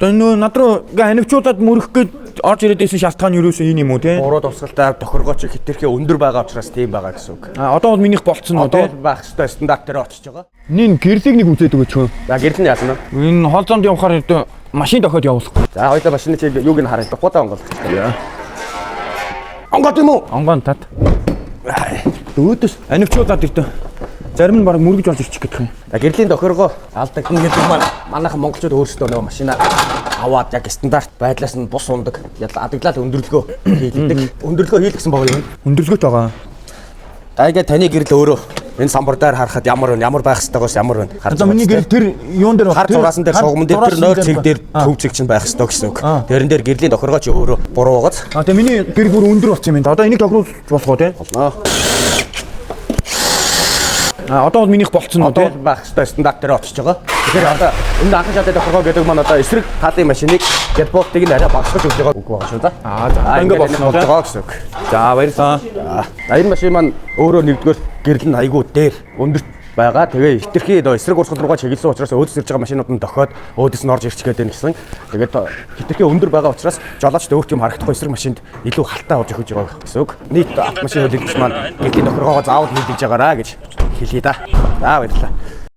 Одоо нөө над руу анивчуудад мөрөх гээд орж ирээд байсан шалтгаан юу вэ юм уу те? Буруу тусгалтай тохиргооч хэтэрхий өндөр байгаа учраас тийм байгаа гэсэн үг. Одоо бол минийх болцсон уу те? Одоо байх ёстой стандарт дээр очиж байгаа. Нин гэрлийг нэг үзээд өгөөч хөө. За гэрэл нь яасан вэ? Энэ хоолзоонд явахаар одоо машин дохиод явуулах. За хоёулаа машины чи юуг нь хараад тухайдаа онгоолгоч. Онгоод юм уу? Онгон тат. Өөдөөс анивчуудад ирдэ. Зарим нь баг мөргөж орж ирчих гэх юм. За гэрлийн тохиргоо алдагдана гэдэг маань манайхан монголчууд өөрсдөө нөгөө машина аваад яг стандарт байдлаас нь бус ундаг. Адаглал өндөрлөгөө хийлдэг. Өндөрлөгөө хийлгсэн байгаа юм. Өндөрлөгөт байгаа. За ингээд таны гэрэл өөрөө энэ самбар дээр харахад ямар вэ? Ямар байх ёстойгоос ямар вэ? За миний гэрэл тэр юун дээр хар зураасан дээр шугамн дээр тэр нойр цэг дээр төвцөг чинь байх ёстой гэсэн үг. Тэрэн дээр гэрлийн тохиргоо чи өөрөө буруу байгааз. Тэгээ миний гэрэл бүр өндөр болсон юм байна. Одоо энийг тохируулж болох уу те? Одоо бол минийх болцсон уу те? Байх ёстой стандарт дээр очиж байгаа. Тэгэхээр одоо энэ анхан шатны тохиргоо гэдэг маань одоо эсрэг талын машиныг гэрболтыг нь арай багасгаж өгч байгаа үг байгаа шүү да. За ингээд болсон байгаа гэсэн үг. За баярлалаа. Энэ машин маань өөрөө нэгдүгээр гэрэл нь айгүй дээр өндөрт байгаа. Тэгээ хитрхи эсрэг урсгал руугаа чиглэсэн учраас өөдөөс ирж байгаа машинууд нь дохиод өөдөөс нь орж ирч гээд байна гэсэн. Тэгээд хитрхи өндөр байгаа учраас жолоочд өөрт юм харагдахгүй эсрэг машинд илүү халтаа авч өгч байгаа гэсэн үг. Нийт автомашин хөдөлгөгч маань гэрлийн тохиргоогоо заавал нийлж байгаараа гэж хэлье да. За баярлалаа.